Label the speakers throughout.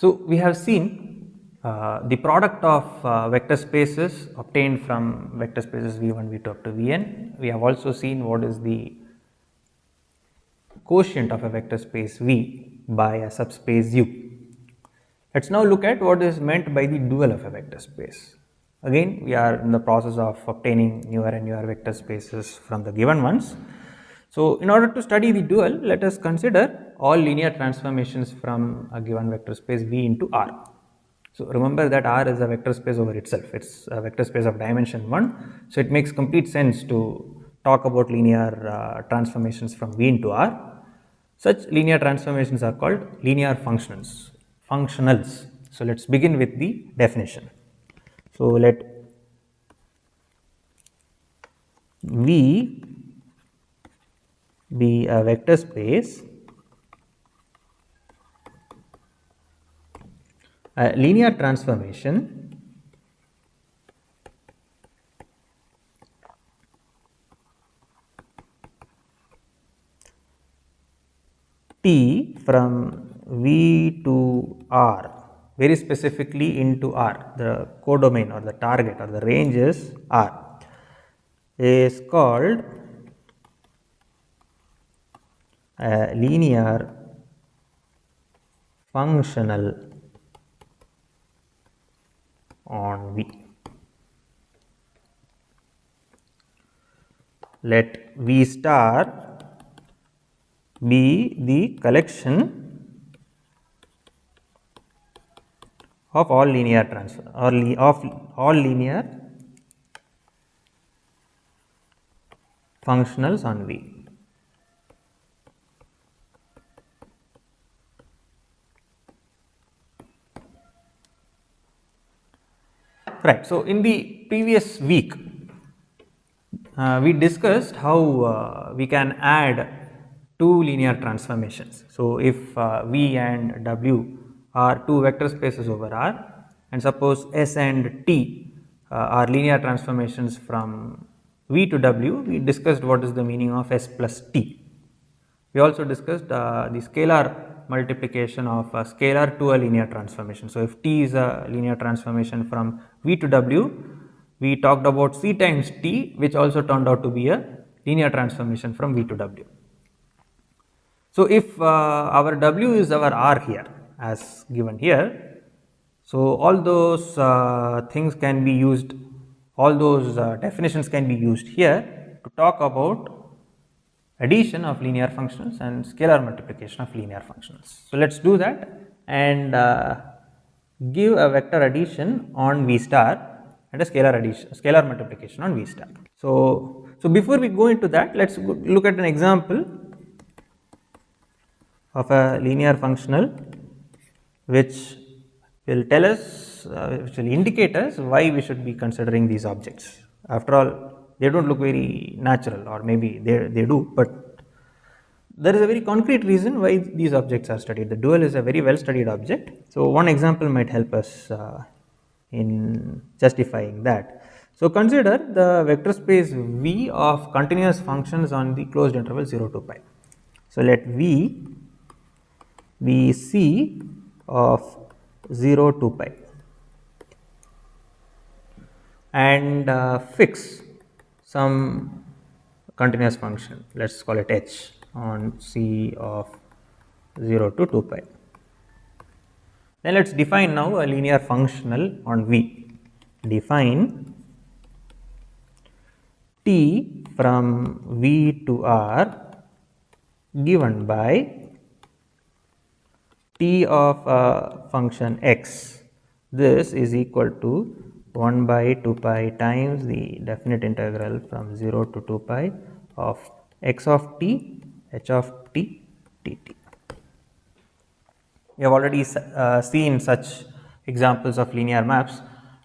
Speaker 1: So, we have seen the product of vector spaces obtained from vector spaces V1, V2 up to Vn. We have also seen what is the quotient of a vector space V by a subspace U. Let us now look at what is meant by the dual of a vector space. Again, we are in the process of obtaining newer and newer vector spaces from the given ones. So, in order to study the dual, let us consider all linear transformations from a given vector space V into R. So, remember that R is a vector space over itself, it is a vector space of dimension 1. So, it makes complete sense to talk about linear transformations from V into R. Such linear transformations are called linear functionals. So, let us begin with the definition. So, let V be a vector space, a linear transformation T from V to R, very specifically into R, the codomain or the target or the range is R, is called a linear functional on V. Let V star be the collection of all linear all linear functionals on V. Right. So, in the previous week, we discussed how we can add two linear transformations. So, if V and W are two vector spaces over R, and suppose S and T are linear transformations from V to W, we discussed what is the meaning of S plus T. We also discussed the scalar multiplication of a scalar to a linear transformation. So, if T is a linear transformation from V to W, we talked about C times T, which also turned out to be a linear transformation from V to W. So, if our W is our R here as given here, so all those things can be used, all those definitions can be used here to talk about addition of linear functionals and scalar multiplication of linear functionals. So, let us do that and give a vector addition on V star and a scalar multiplication on V star. So, before we go into that, let us look at an example of a linear functional which will tell us, which will indicate us why we should be considering these objects. After all, they do not look very natural, or maybe they do, but there is a very concrete reason why these objects are studied. The dual is a very well studied object. So, one example might help us in justifying that. So, consider the vector space V of continuous functions on the closed interval 0 to pi. So, let V be C of 0 to pi and fix some continuous function, let us call it h, on C of 0 to 2 pi. Then let us define now a linear functional on V. Define T from V to R given by T of a function x. This is equal to 1 by 2 pi times the definite integral from 0 to 2 pi of x of t, h of t, dt. We have already seen such examples of linear maps,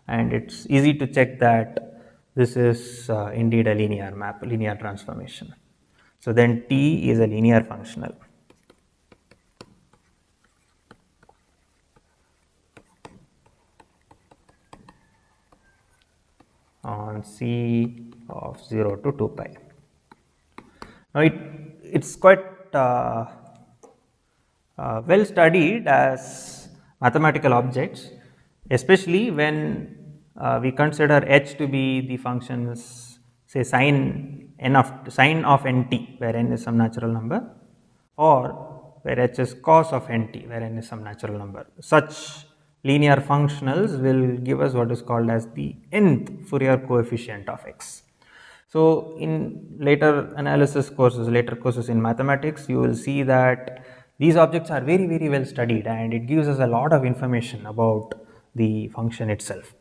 Speaker 1: and it is easy to check that this is indeed a linear map, linear transformation. So, then t is a linear functional. On C of 0 to 2 pi. Now, it is quite well studied as mathematical objects, especially when we consider h to be the functions, say sine of nt, where n is some natural number, or where h is cos of nt, where n is some natural number. Such linear functionals will give us what is called as the nth Fourier coefficient of x. So, in later analysis courses, later courses in mathematics, you will see that these objects are very well studied, and it gives us a lot of information about the function itself.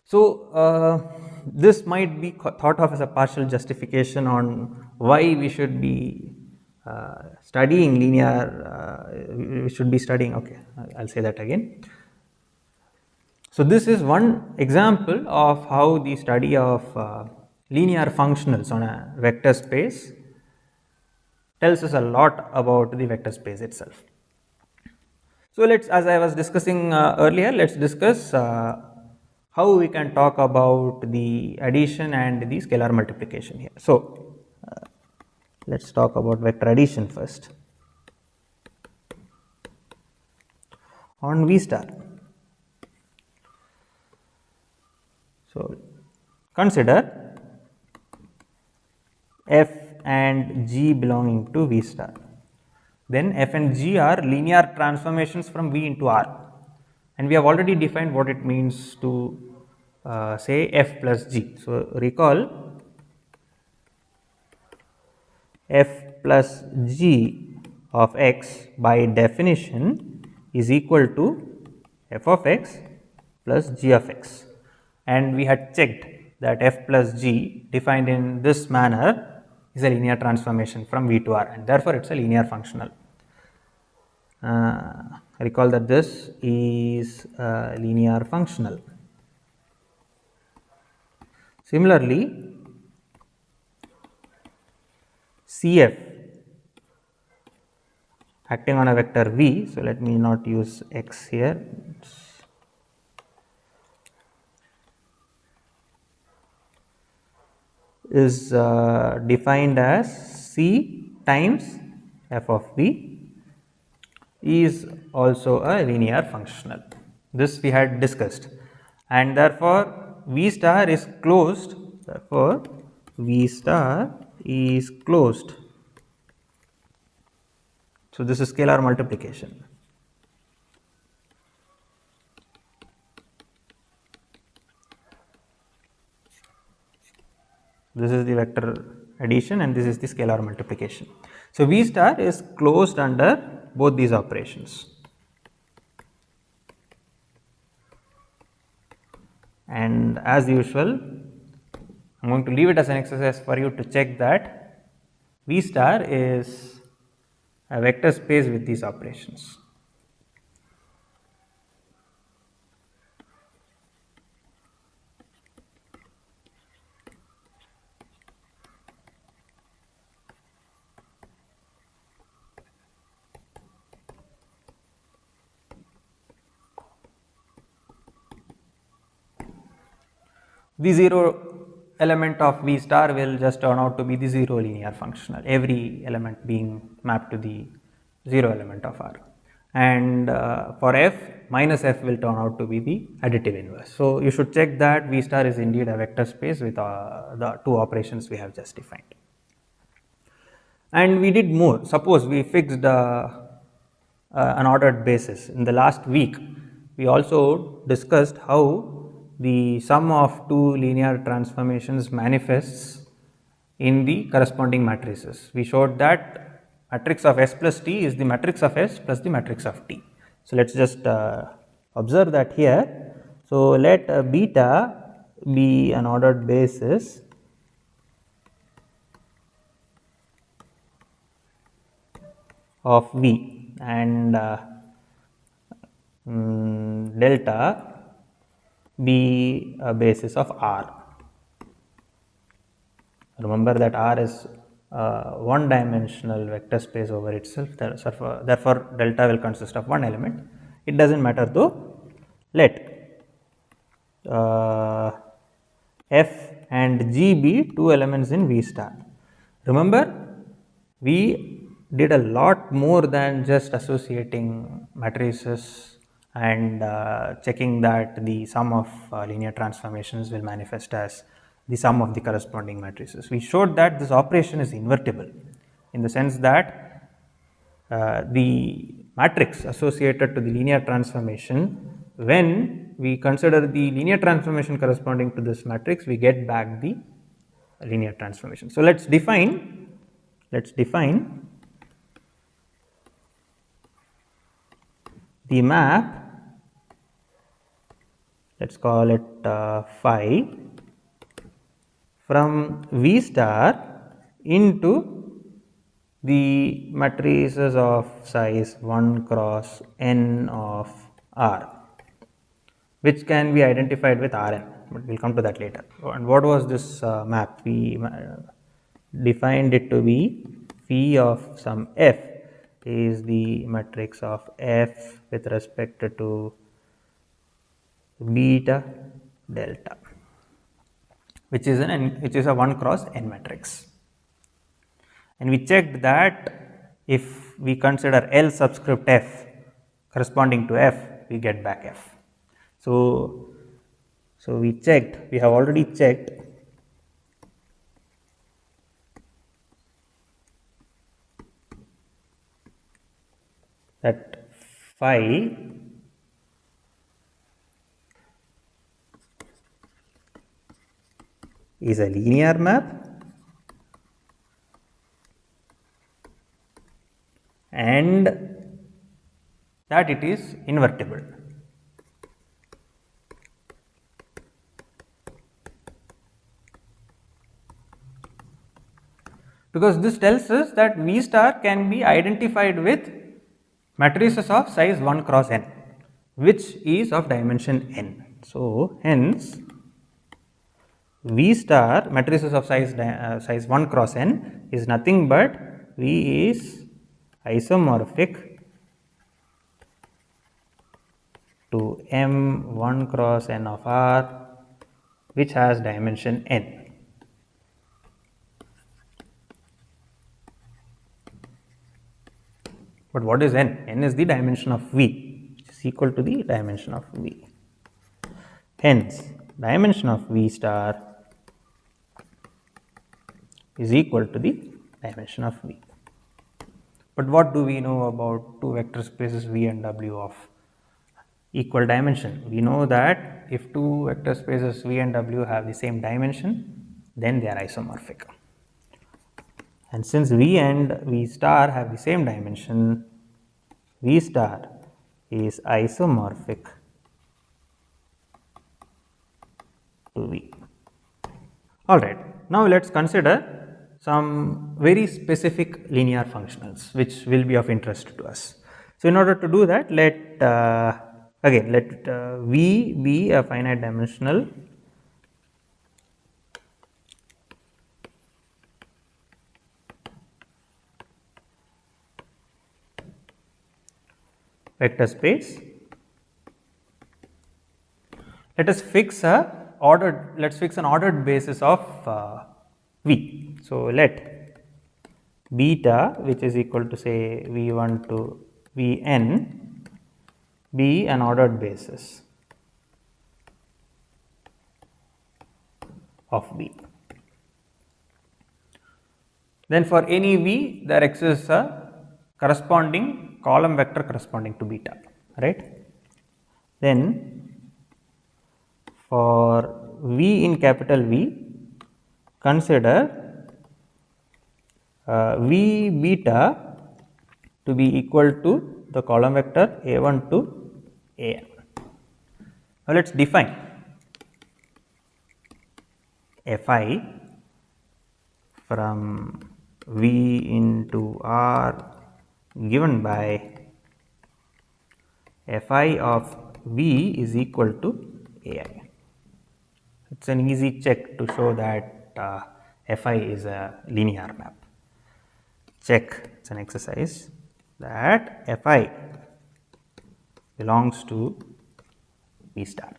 Speaker 1: So, this might be thought of as a partial justification on why we should be studying linear, we should be studying, okay, I will say that again. So, this is one example of how the study of linear functionals on a vector space tells us a lot about the vector space itself. So, let us, as I was discussing earlier, let us discuss how we can talk about the addition and the scalar multiplication here. So, let us talk about vector addition first. On V star. So, consider f and g belonging to V star. Then f and g are linear transformations from V into R, and we have already defined what it means to say f plus g. So, recall f plus g of x by definition is equal to f of x plus g of x, and we had checked that f plus g defined in this manner is a linear transformation from V to R, and therefore, it is a linear functional. Recall that this is a linear functional. Similarly, CF acting on a vector V, so let me not use x here, is defined as C times f of V is also a linear functional. This we had discussed, and therefore, V star is closed, therefore, V star is closed. So, this is scalar multiplication. This is the vector addition and this is the scalar multiplication. So, V star is closed under both these operations, and as usual I am going to leave it as an exercise for you to check that V star is a vector space with these operations. The 0 element of V star will just turn out to be the 0 linear functional, every element being mapped to the 0 element of R, and for f, minus f will turn out to be the additive inverse. So, you should check that V star is indeed a vector space with the two operations we have just defined. And we did more. Suppose we fixed an ordered basis. In the last week, we also discussed how the sum of two linear transformations manifests in the corresponding matrices. We showed that matrix of S plus T is the matrix of S plus the matrix of T. So, let us just observe that here. So, let beta be an ordered basis of V, and delta be a basis of R. Remember that R is one dimensional vector space over itself, therefore, delta will consist of one element. It does not matter though. Let f and g be two elements in V star. Remember, we did a lot more than just associating matrices and checking that the sum of linear transformations will manifest as the sum of the corresponding matrices. We showed that this operation is invertible in the sense that the matrix associated to the linear transformation, when we consider the linear transformation corresponding to this matrix, we get back the linear transformation. So let's define the map, let's call it phi, from V star into the matrices of size 1 cross n of R, which can be identified with Rn, but we will come to that later. And what was this map? We defined it to be phi of some f is the matrix of f with respect to beta delta, which is a 1 cross n matrix. And we checked that if we consider L subscript f corresponding to f, we get back f. So we have already checked that phi is a linear map and that it is invertible. Because this tells us that V star can be identified with matrices of size 1 cross n, which is of dimension n. So hence V star matrices of size 1 cross n is nothing but V is isomorphic to M 1 cross n of R, which has dimension n. But what is n? N is the dimension of V, which is equal to the dimension of V. Hence, dimension of V star is equal to the dimension of V. But what do we know about two vector spaces V and W of equal dimension? We know that if two vector spaces V and W have the same dimension, then they are isomorphic. And since V and V star have the same dimension, V star is isomorphic to V. Alright, now let us consider some very specific linear functionals which will be of interest to us. So, in order to do that, let V be a finite dimensional vector space. Let us fix an ordered basis of V. So, let beta, which is equal to say V1 to Vn, be an ordered basis of V. Then for any V, there exists a corresponding column vector corresponding to beta, right. Then for V in capital V, consider V beta to be equal to the column vector A1 to An. Now, let us define Fi from V into R given by Fi of V is equal to Ai. It is an easy check to show that Fi is a linear map. Check, it is an exercise that Fi belongs to V star.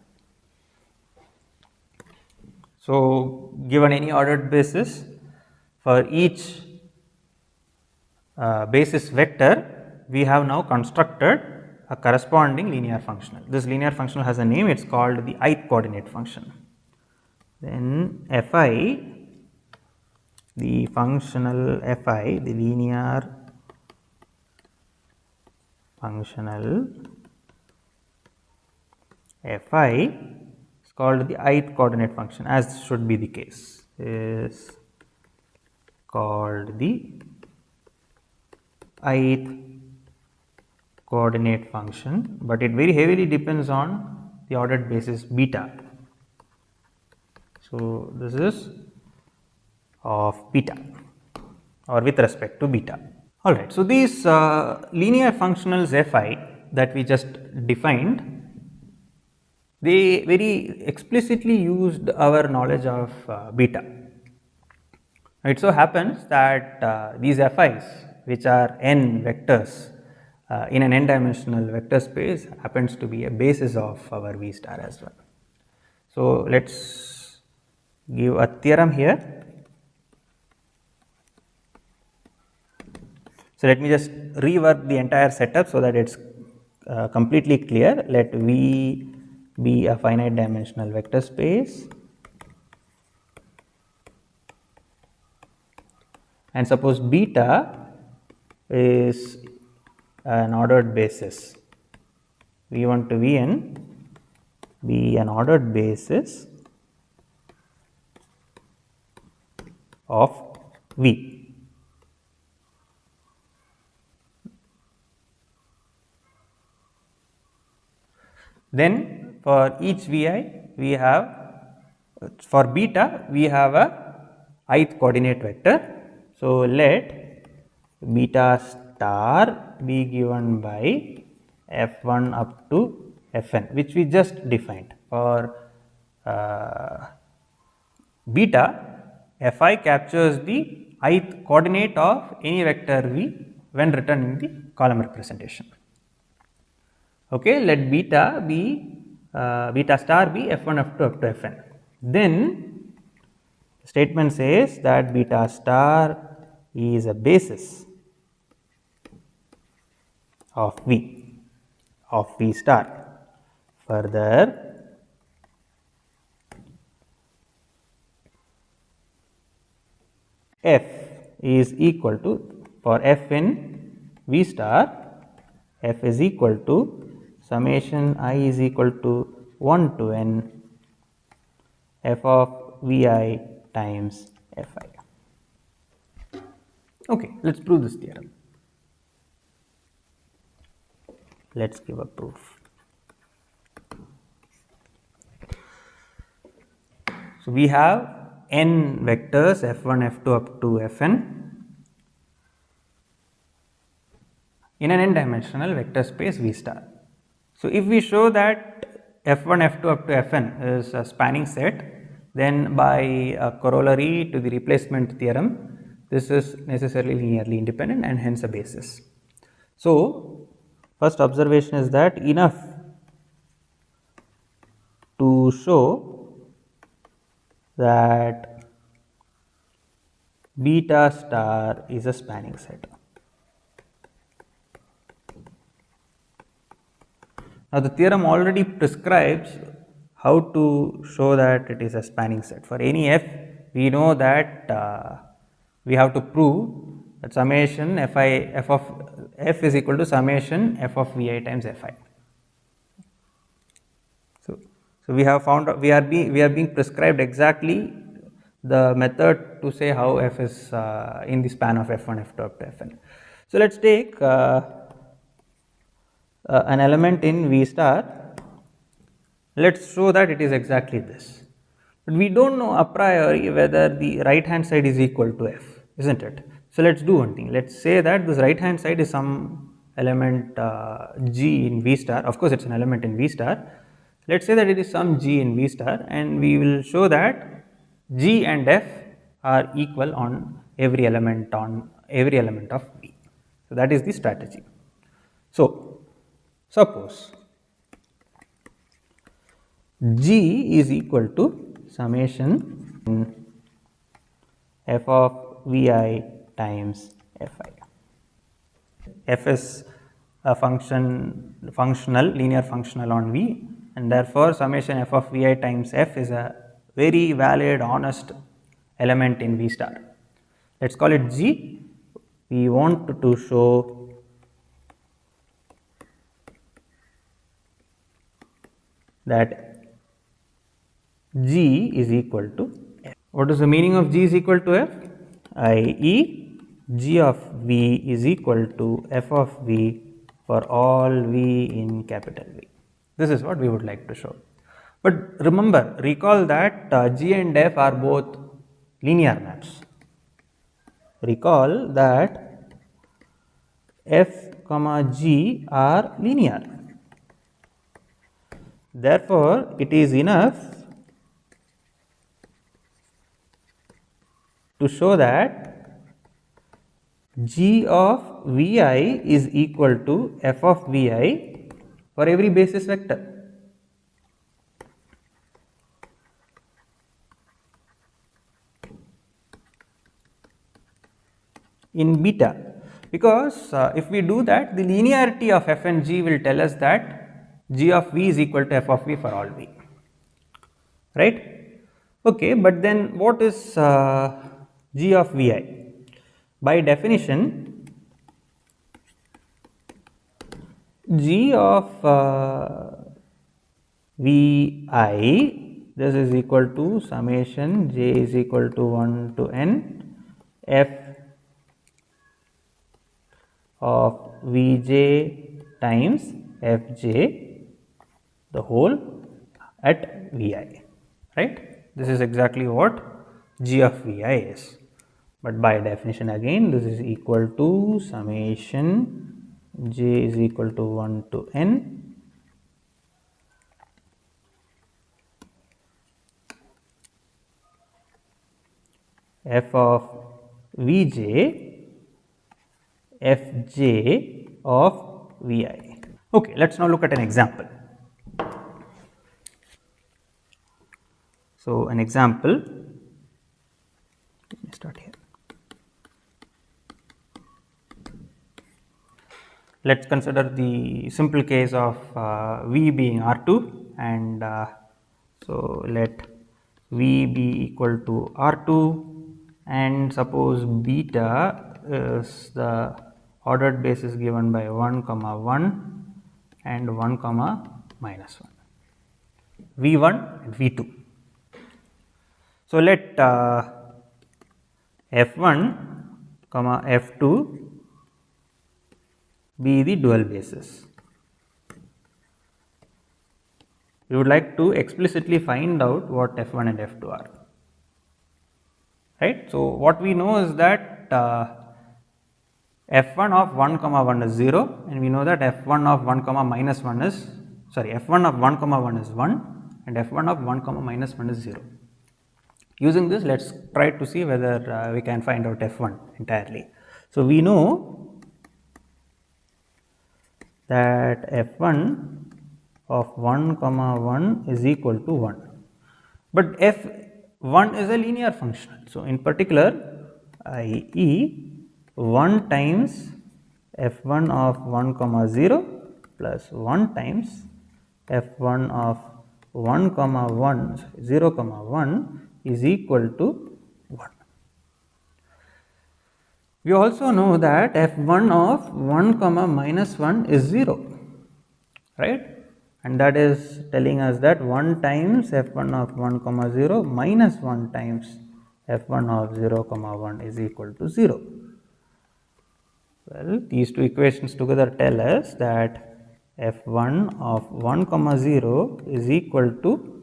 Speaker 1: So, given any ordered basis, for each basis vector, we have now constructed a corresponding linear functional. This linear functional has a name, it is called the ith coordinate function. Then Fi, the functional Fi, the linear functional Fi is called the ith coordinate function, as should be the case, is called the ith coordinate function, but it very heavily depends on the ordered basis beta. So, this is of beta or with respect to beta. Alright, so these linear functionals Fi that we just defined, they very explicitly used our knowledge of beta. It so happens that these Fi's, which are n vectors in an n dimensional vector space, happens to be a basis of our V star as well. So, let us give a theorem here. So, let me just rework the entire setup so that it is completely clear. Let V be a finite dimensional vector space, and suppose beta is an ordered basis, V1 to Vn be an ordered basis of V. Then for each Vi we have, for beta we have a ith coordinate vector. So, let beta star be given by F1 up to Fn, which we just defined. For beta, Fi captures the ith coordinate of any vector V when written in the column representation. Okay, let beta be beta star be F1 up to Fn. Then the statement says that beta star is a basis of V star. Further, F is equal to, for F in V star, F is equal to summation I is equal to 1 to n f of Vi times Fi. Okay, let us prove this theorem. Let us give a proof. So, we have n vectors F1, F2 up to Fn in an n dimensional vector space V star. So, if we show that F1, F2 up to Fn is a spanning set, then by a corollary to the replacement theorem, this is necessarily linearly independent and hence a basis. So, first observation is that enough to show that beta star is a spanning set. Now, the theorem already prescribes how to show that it is a spanning set. For any f, we know that we have to prove that summation f of f is equal to summation f of Vi times Fi. So we have found, we are being prescribed exactly the method to say how f is in the span of F1, F2 up to Fn. So, let us take an element in V star, let us show that it is exactly this, but we do not know a priori whether the right hand side is equal to f, is not it. So, let us do one thing, let us say that this right hand side is some element g in V star, of course it is an element in V star. Let us say that it is some g in V star, and we will show that g and f are equal on every element of V. So, that is the strategy. So, suppose g is equal to summation f of Vi times Fi. F is a functional linear functional on V, and therefore summation f of Vi times f is a very valid honest element in V star. Let us call it G. We want to show that G is equal to f. What is the meaning of G is equal to f? I.e. G of V is equal to f of V for all V in capital V. This is what we would like to show. But remember, recall that G and f are both linear maps. Recall that f comma G are linear. Therefore, it is enough to show that G of Vi is equal to f of Vi for every basis vector. In beta, because if we do that, the linearity of f and g will tell us that G of V is equal to f of V for all V, right? Okay, but then what is G of Vi? By definition, G of Vi, this is equal to summation j is equal to 1 to n f of Vj times Fj the whole at Vi, right? This is exactly what G of Vi is. But by definition again, this is equal to summation j is equal to 1 to n f of Vj Fj of Vi. Okay, let us now look at an example. So, an example, let me start here. Let us consider the simple case of V being R2, and so let V be equal to R2, and suppose beta is the ordered basis given by 1 comma 1 and 1 comma minus 1, V1 and V2. So, let F1 comma F2 be the dual basis. We would like to explicitly find out what F1 and F2 are, right. So, what we know is that F1 of 1 comma 1 is 0, and we know that F1 of 1 comma minus 1 is, F1 of 1 comma 1 is 1 and F1 of 1 comma minus 1 is 0. Using this, let us try to see whether we can find out F1 entirely. So, we know that F1 of 1 comma 1 is equal to 1, but F1 is a linear function. So, in particular, i.e. 1 times F1 of 1 comma 0 plus 1 times F1 of 1 comma 1 0 comma 1 is equal to 1. We also know that F1 of 1 comma minus 1 is 0, right, and that is telling us that 1 times F1 of 1 comma 0 minus 1 times F1 of 0 comma 1 is equal to 0. Well, these two equations together tell us that F1 of 1 comma 0 is equal to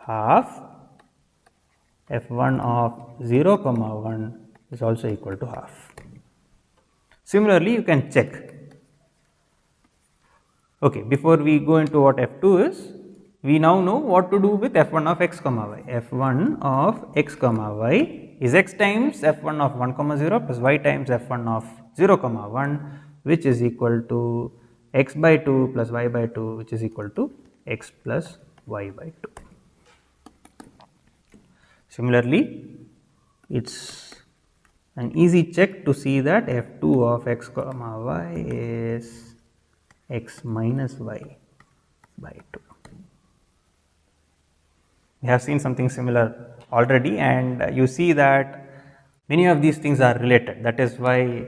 Speaker 1: half F1 of 0 comma 1 is also equal to half. Similarly, you can check. Okay, before we go into what F2 is, we now know what to do with F1 of x comma y. F1 of x comma y is x times F1 of 1 comma 0 plus y times F1 of 0 comma 1, which is equal to x by 2 plus y by 2, which is equal to x plus y by 2. Similarly, it is an easy check to see that f2 of x comma y is x minus y by 2. We have seen something similar already, and you see that many of these things are related. That is why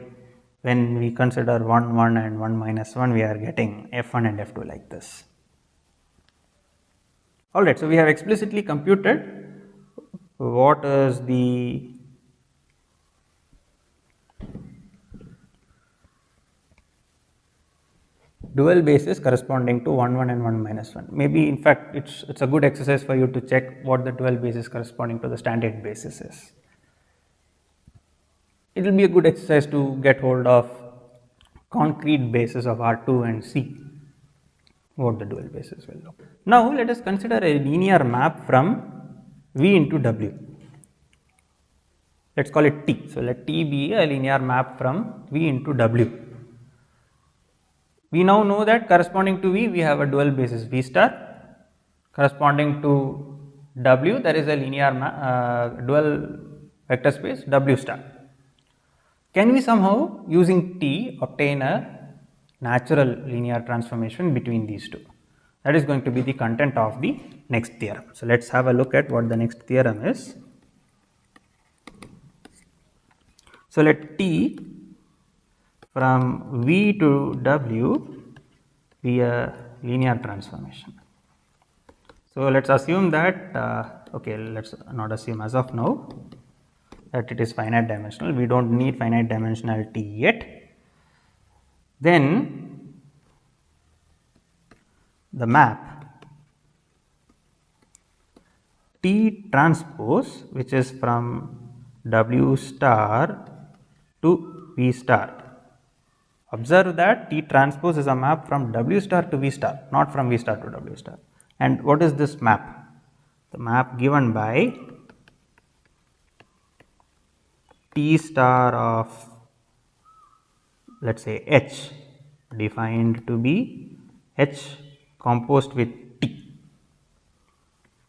Speaker 1: when we consider 1 1 and 1 minus 1, we are getting f1 and f2 like this. Alright, so we have explicitly computed what is the dual basis corresponding to 1 1 and 1 minus 1. Maybe in fact it's a good exercise for you to check what the dual basis corresponding to the standard basis is. It will be a good exercise to get hold of concrete basis of R2 and see what the dual basis will look. Now let us consider a linear map from V into W. Let us call it T. So let T be a linear map from V into W. We now know that corresponding to V, we have a dual basis V star. Corresponding to W, there is a linear dual vector space W star. Can we somehow using T obtain a natural linear transformation between these two? That is going to be the content of the next theorem. So let us have a look at what the next theorem is. So let T from V to W be a linear transformation. So let us assume that okay, let us not assume as of now that it is finite dimensional. We do not need finite dimensionality yet. Then the map T transpose, which is from W star to V star. Observe that T transpose is a map from W star to V star, not from V star to W star. And what is this map? The map given by T star of, let us say, H, defined to be H composed with T,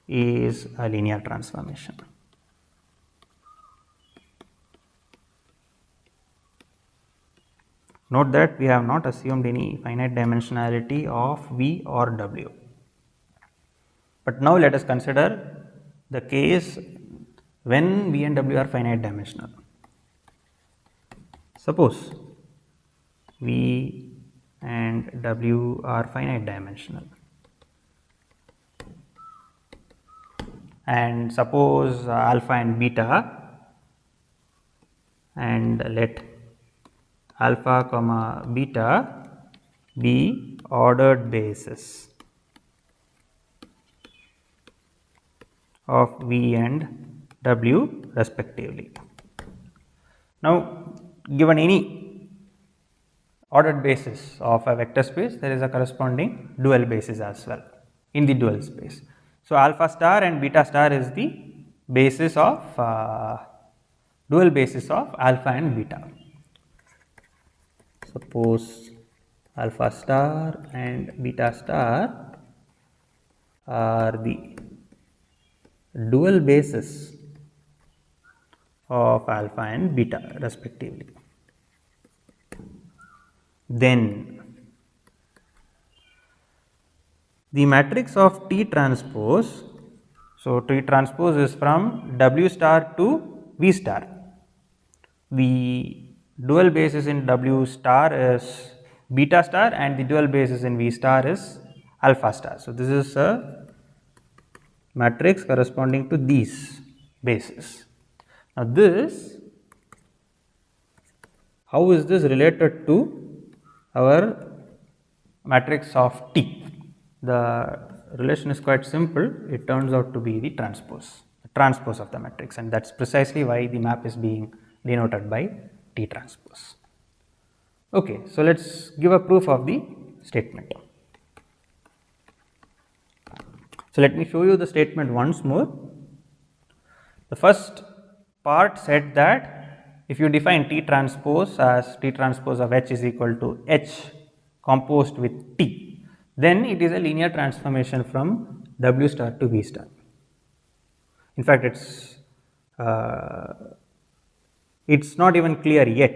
Speaker 1: is a linear transformation. Note that we have not assumed any finite dimensionality of V or W. But now let us consider the case when V and W are finite dimensional. Suppose V and W are finite dimensional, and suppose alpha and beta, and let alpha comma beta be ordered basis of V and W respectively. Now given any ordered basis of a vector space, there is a corresponding dual basis as well in the dual space. So alpha star and beta star is the basis of dual basis of alpha and beta. Suppose alpha star and beta star are the dual basis of alpha and beta respectively. Then the matrix of T transpose, so T transpose is from W star to V star. The dual basis in W star is beta star and the dual basis in V star is alpha star. So this is a matrix corresponding to these bases. Now this, how is this related to our matrix of T? The relation is quite simple. It turns out to be the transpose of the matrix, and that is precisely why the map is being denoted by T transpose. Okay, so let us give a proof of the statement. So let me show you the statement once more. The first part said that if you define T transpose as T transpose of H is equal to H composed with T, then it is a linear transformation from W star to V star. In fact, it it's not even clear yet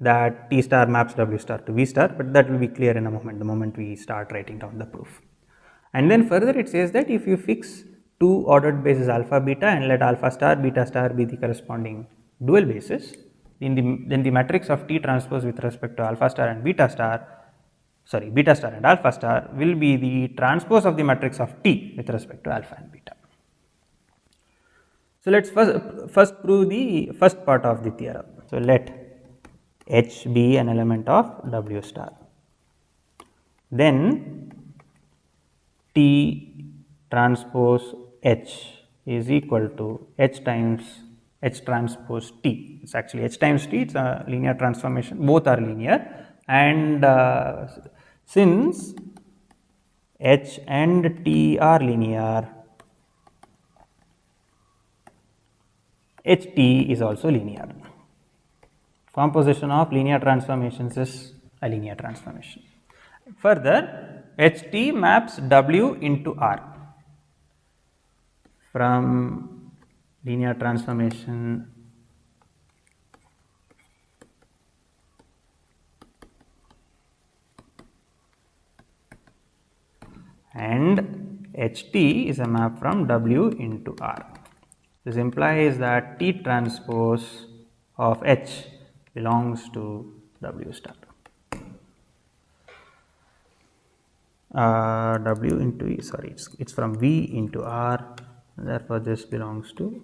Speaker 1: that T star maps W star to V star, but that will be clear in a moment, the moment we start writing down the proof. And then further it says that if you fix two ordered bases alpha beta and let alpha star beta star be the corresponding dual bases, then the matrix of T transpose with respect to alpha star and beta star, beta star and alpha star will be the transpose of the matrix of T with respect to alpha and beta. So, let us first prove the first part of the theorem. So, let H be an element of W star, then T transpose H is equal to H times H transpose T. It is actually H times T, it is a linear transformation, both are linear, and since H and T are linear, HT is also linear. Composition of linear transformations is a linear transformation. Further, HT maps W into R. From linear transformation and HT is a map from W into R. This implies that T transpose of H belongs to W star. W into E, sorry, it's from V into R, therefore this belongs to.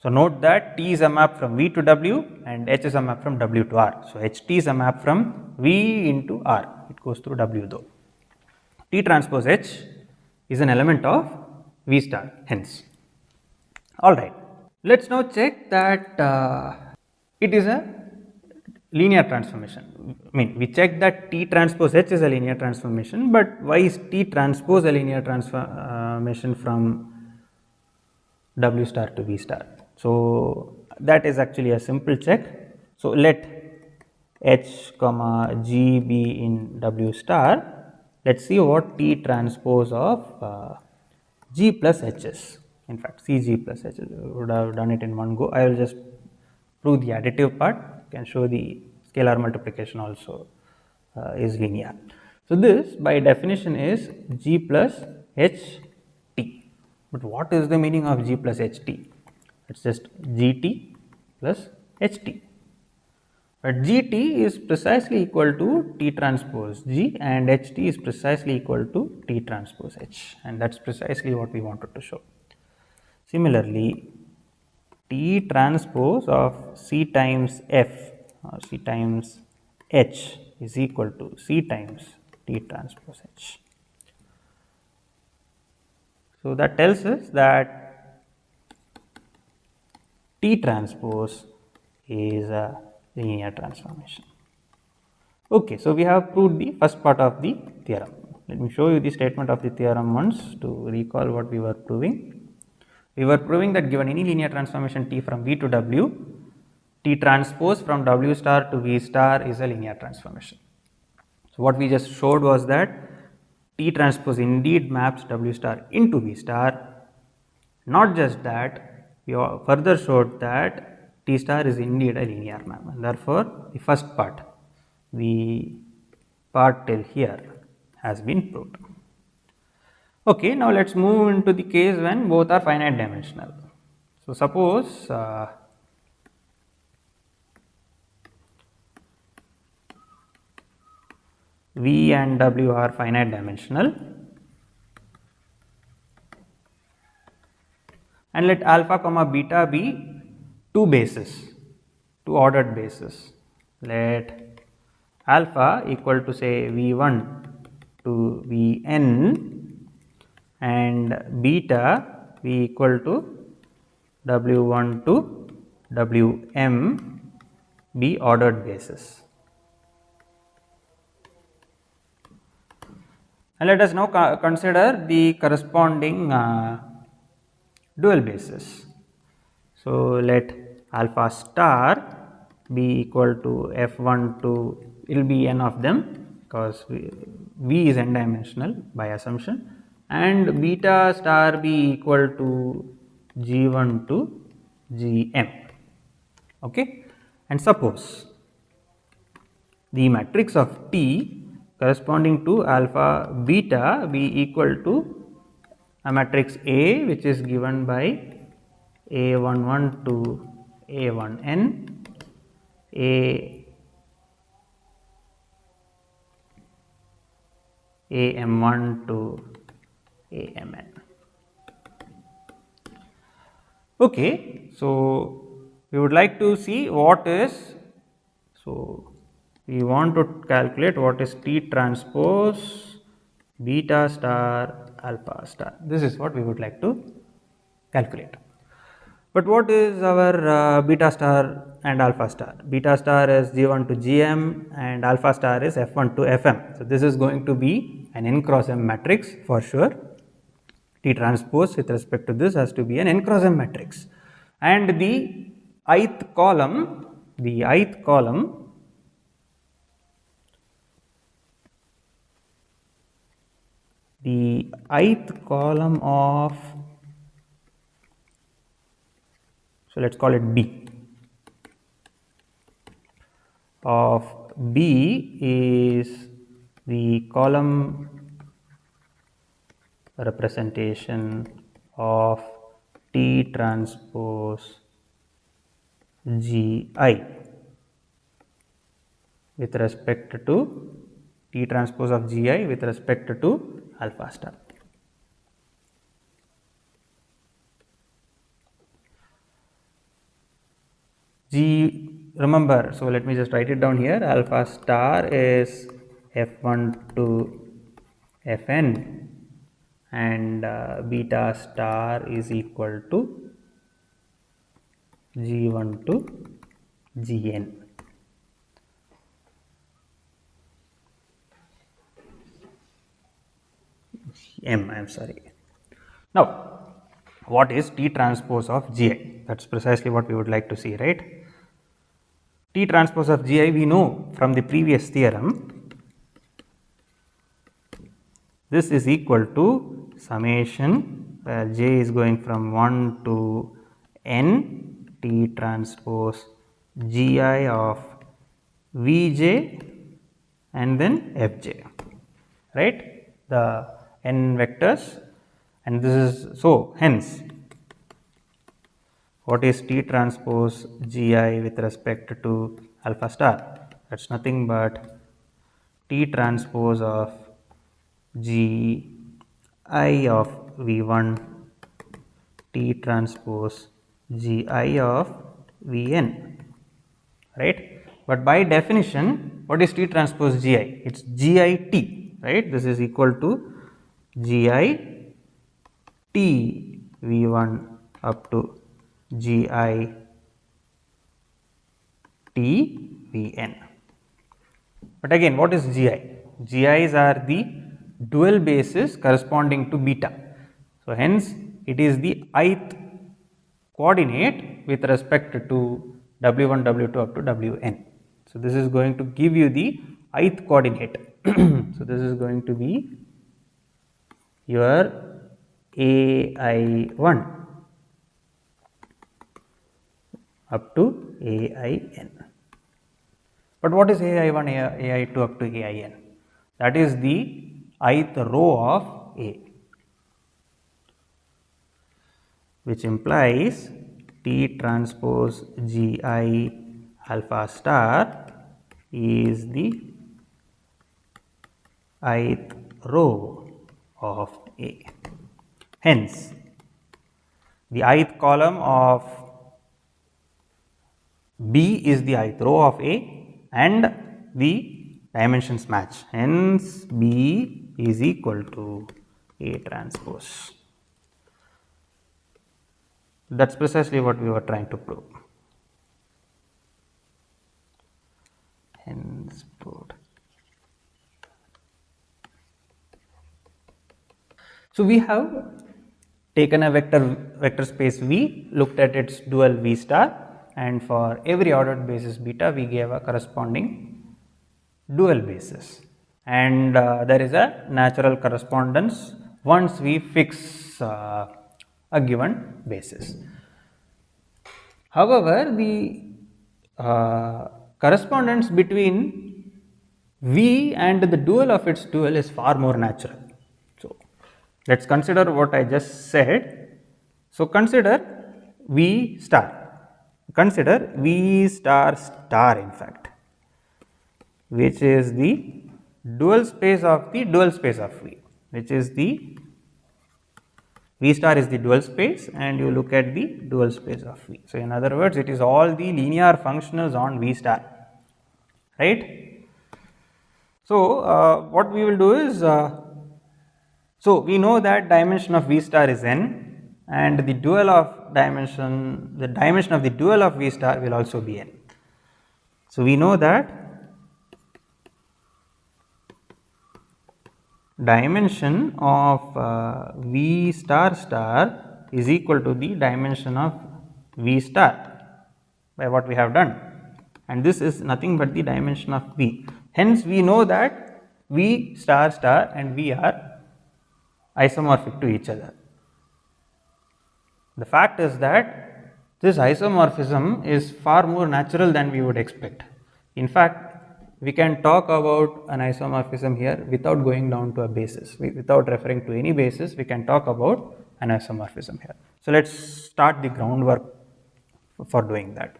Speaker 1: So note that T is a map from V to W and H is a map from W to R. So HT is a map from V into R, it goes through W though. T transpose H is an element of V star, hence. Alright, let us now check that it is a linear transformation. I mean, we checked that T transpose H is a linear transformation, but why is T transpose a linear transformation from W star to V star? So that is actually a simple check. So let H comma G be in W star. Let us see what T transpose of G plus H is. In fact, CG plus H, would have done it in one go. I will just prove the additive part, can show the scalar multiplication also is linear. So this by definition is G plus HT. But what is the meaning of G plus HT? It is just GT plus HT. But GT is precisely equal to T transpose G and HT is precisely equal to T transpose H, and that is precisely what we wanted to show. Similarly, T transpose of C times F or C times H is equal to C times T transpose H. So that tells us that T transpose is a linear transformation. Okay, so we have proved the first part of the theorem. Let me show you the statement of the theorem once to recall what we were proving. We were proving that given any linear transformation T from V to W, T transpose from W star to V star is a linear transformation. So what we just showed was that T transpose indeed maps W star into V star. Not just that, we further showed that T star is indeed a linear map, and therefore the first part, the part till here, has been proved. Okay, now let us move into the case when both are finite dimensional. So suppose V and W are finite dimensional, and let alpha comma beta be two bases, two ordered bases. Let alpha equal to say V1 to Vn and beta be equal to W1 to Wm be ordered bases. And let us now consider the corresponding dual bases. So let alpha star be equal to F1 to, it will be n of them because V is n dimensional by assumption, and beta star be equal to G1 to Gm. Okay. And suppose the matrix of T corresponding to alpha beta be equal to a matrix A, which is given by A11 to A1n, AM1 to AMN. Okay, so we would like to see what is, so we want to calculate what is T transpose beta star alpha star. This is what we would like to calculate. But what is our beta star and alpha star? Beta star is G1 to Gm and alpha star is F1 to Fm. So, this is going to be an n cross m matrix for sure. T transpose with respect to this has to be an n cross m matrix, and the ith column of, so let us call it B, of B is the column representation of T transpose Gi with respect to T transpose of Gi with respect to alpha star. G, remember, so let me just write it down here. Alpha star is F1 to Fn and beta star is equal to G1 to Gn. I am sorry. Now, what is T transpose of Gi? That is precisely what we would like to see, right? T transpose of Gi we know from the previous theorem. This is equal to summation where J is going from 1 to n T transpose Gi of Vj and then Fj, right, the n vectors, and this is, so hence what is T transpose Gi with respect to alpha star? That is nothing but T transpose of Gi of V1 T transpose Gi of Vn, right. But by definition, what is T transpose Gi? It is Git, right. This is equal to Gi T V1 up to Gi T Vn. But again, what is Gi? Gi's are the dual bases corresponding to beta. So, hence it is the ith coordinate with respect to W1, W2 up to Wn. So, this is going to give you the ith coordinate. So, this is going to be your AI1 up to AIN. But what is AI1, AI2 up to AIN? That is the ith row of A, which implies T transpose Gi alpha star is the ith row of A. Hence, the ith column of B is the ith row of A and the dimensions match. Hence, B is equal to A transpose. That is precisely what we were trying to prove. Hence, proved. So, we have taken a vector space V, looked at its dual V star, and for every ordered basis beta we gave a corresponding dual basis, and there is a natural correspondence once we fix a given basis. However, the correspondence between V and the dual of its dual is far more natural. So, let us consider what I just said. So, consider V star, consider V star star in fact, which is the dual space of the dual space of V, which is the V star is the dual space and you look at the dual space of V. So, in other words, it is all the linear functionals on V star, right. So, what we will do is, so we know that dimension of V star is n and the dual of dimension, the dimension of the dual of V star will also be n. So, we know that dimension of V star star is equal to the dimension of V star by what we have done, and this is nothing but the dimension of V. Hence, we know that V star star and V are isomorphic to each other. The fact is that this isomorphism is far more natural than we would expect. In fact, we can talk about an isomorphism here without going down to a basis, without referring to any basis, we can talk about an isomorphism here. So, let us start the groundwork for doing that.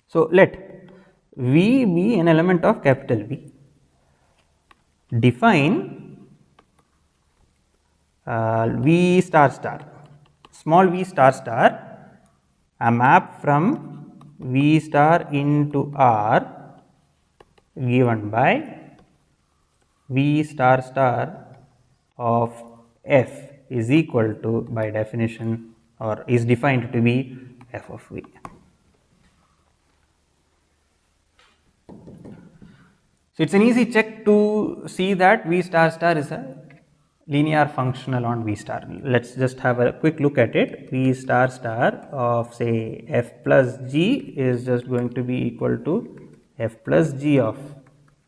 Speaker 1: So, let V be an element of capital V. Define V star star, small v star star, a map from V star into R given by V star star of f is equal to, by definition, or is defined to be f of V. So, it is an easy check to see that V star star is a linear functional on V star. Let us just have a quick look at it. V star star of say f plus g is just going to be equal to f plus g of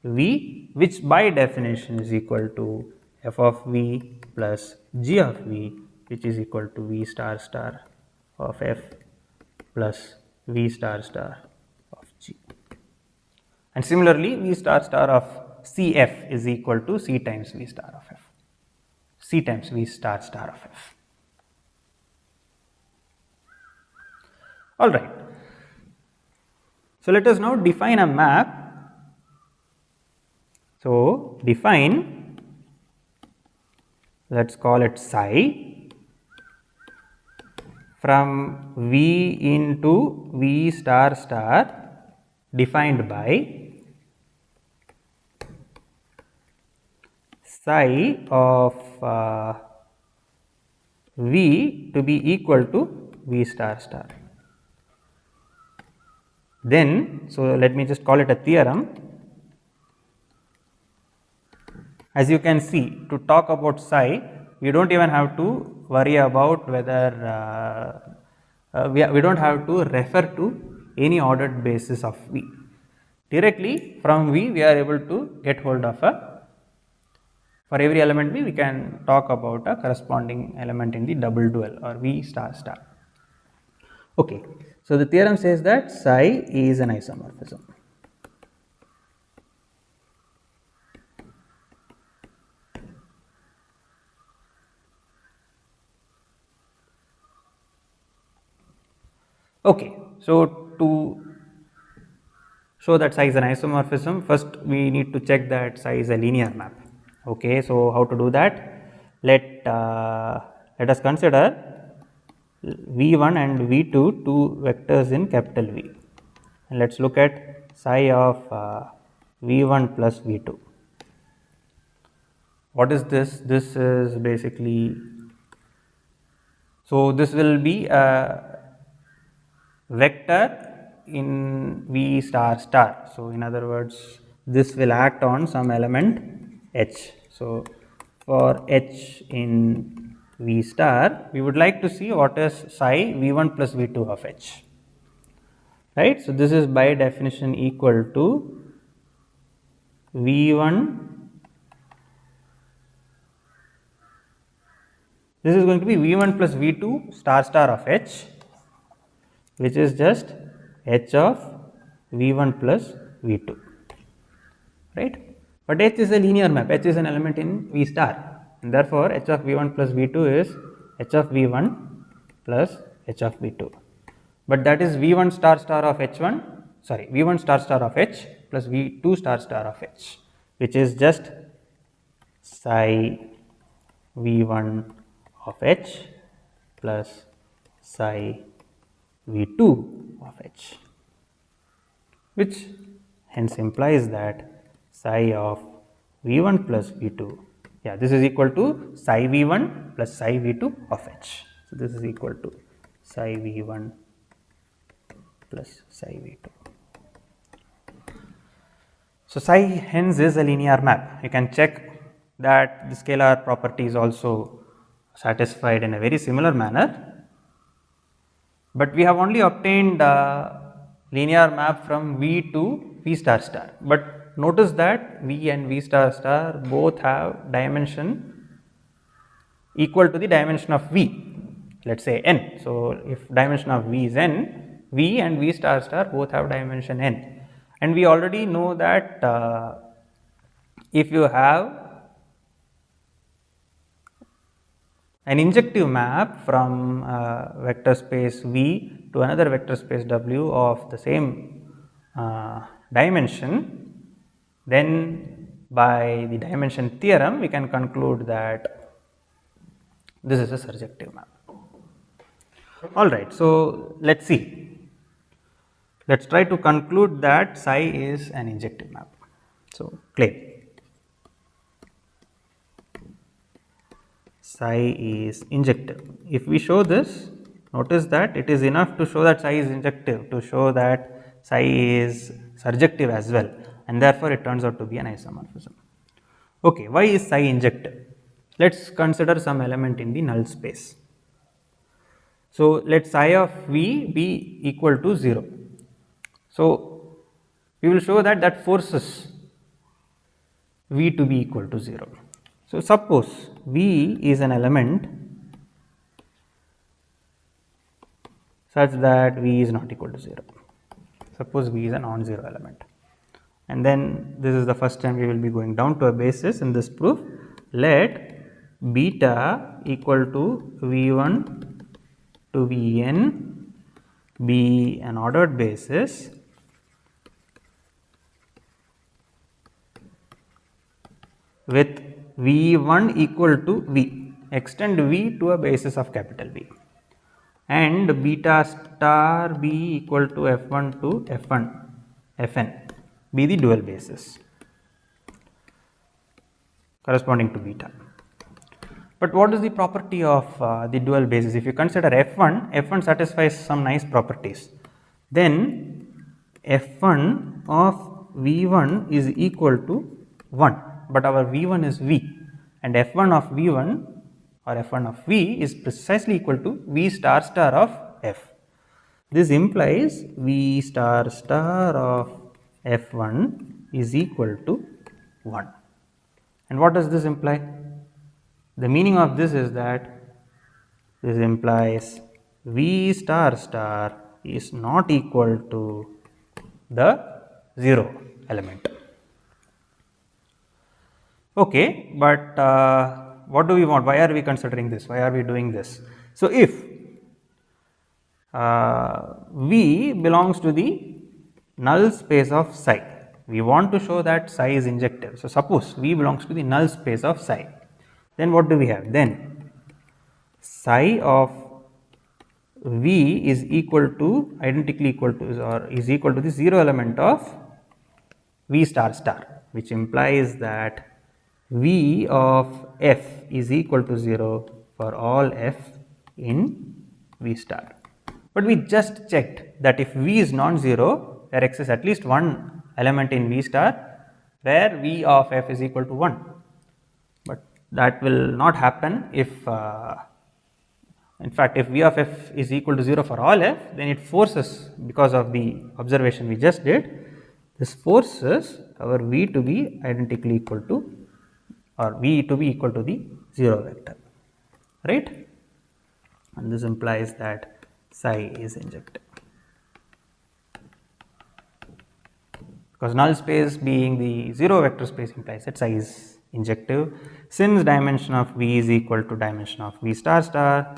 Speaker 1: V, which by definition is equal to f of V plus g of V, which is equal to V star star of f plus V star star of g. And similarly, V star star of Cf is equal to C times V star of f, C times V star star of f. All right. So, let us now define a map. So, define, let us call it psi, from V into V star star defined by psi of V to be equal to V star star. Then, so let me just call it a theorem. As you can see, to talk about psi, we do not even have to worry about whether we do not have to refer to any ordered basis of V. Directly from V, we are able to get hold of for every element V, we can talk about a corresponding element in the double dual or V star star. Okay. So, the theorem says that psi is an isomorphism. Okay. So, to show that psi is an isomorphism, first we need to check that psi is a linear map. Okay. So, how to do that? Let us consider V1 and V2, two vectors in capital V, and let us look at psi of V1 plus V2. What is this? This is basically, so this will be a vector in V star star. So, in other words, this will act on some element H. So, for H in V star, we would like to see what is psi V1 plus V2 of H, right. So, this is by definition equal to V1, this is going to be V1 plus V2 star star of H, which is just H of V1 plus V2, right? But H is a linear map, H is an element in V star, and therefore H of V1 plus V2 is H of V1 plus H of V2. But that is V1 star star of H1, sorry, V1 star star of H plus V2 star star of H, which is just psi V1 of H plus psi V2 of H, which hence implies that psi of V1 plus V2, yeah, this is equal to psi V1 plus psi V2 of H. So, this is equal to psi V1 plus psi V2. So, psi hence is a linear map. You can check that the scalar property is also satisfied in a very similar manner, but we have only obtained linear map from V to V star star. But notice that V and V star star both have dimension equal to the dimension of V, let us say n. So, if dimension of V is n, V and V star star both have dimension n, and we already know that if you have an injective map from vector space V to another vector space W of the same dimension, then by the dimension theorem we can conclude that this is a surjective map. Alright, so let us see. Let us try to conclude that psi is an injective map. So, claim psi is injective. If we show this, notice that it is enough to show that psi is injective to show that psi is surjective as well, and therefore it turns out to be an isomorphism. Okay, why is psi injective? Let us consider some element in the null space. So, let psi of V be equal to 0. So, we will show that that forces V to be equal to 0. So, suppose V is an element such that V is not equal to 0. Suppose V is a non-zero element, and then this is the first time we will be going down to a basis in this proof. Let beta equal to V1 to Vn be an ordered basis with V1 equal to V, extend V to a basis of capital V, and beta star be equal to F1 to Fn be the dual basis corresponding to beta. But what is the property of the dual basis? If you consider F1 satisfies some nice properties, then F1 of V1 is equal to 1, but our V1 is V, and F1 of V1 or F1 of V is precisely equal to V star star of F. This implies V star star of F1 is equal to 1. And what does this imply? The meaning of this is that this implies V star star is not equal to the 0 element. Okay, but what do we want? Why are we considering this? Why are we doing this? So, if V belongs to the null space of psi, we want to show that psi is injective. So, suppose V belongs to the null space of psi, then what do we have? Then psi of V is equal to, identically equal to, or is equal to the 0 element of V star star, which implies that V of F is equal to 0 for all F in V star. But we just checked that if V is non-zero, there exists at least one element in V star where V of F is equal to 1. But that will not happen if, in fact, if V of F is equal to 0 for all F, then it forces, because of the observation we just did, this forces our V to be identically equal to, or V to be equal to the 0 vector, right? And this implies that psi is injective. because null space being the 0 vector space implies that psi is injective. Since dimension of V is equal to dimension of V star star,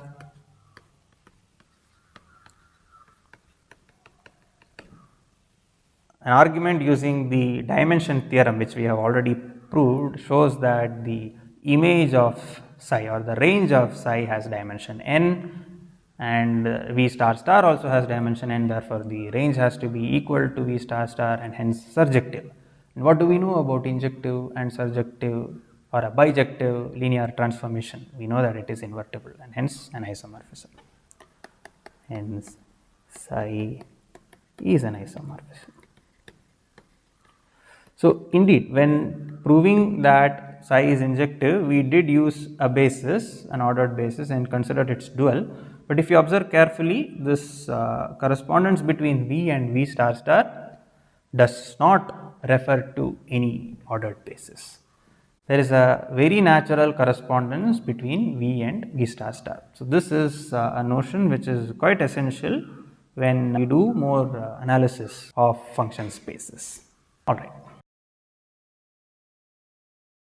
Speaker 1: an argument using the dimension theorem, which we have already proved, shows that the image of psi or the range of psi has dimension n, and V star star also has dimension n, therefore the range has to be equal to V star star and hence surjective. And what do we know about injective and surjective or a bijective linear transformation? We know that it is invertible and hence an isomorphism. Hence psi is an isomorphism. So, indeed, when proving that psi is injective, we did use a basis, an ordered basis, and considered its dual. But if you observe carefully, this correspondence between V and V star star does not refer to any ordered basis. There is a very natural correspondence between V and V star star. So, this is a notion which is quite essential when we do more analysis of function spaces. Alright.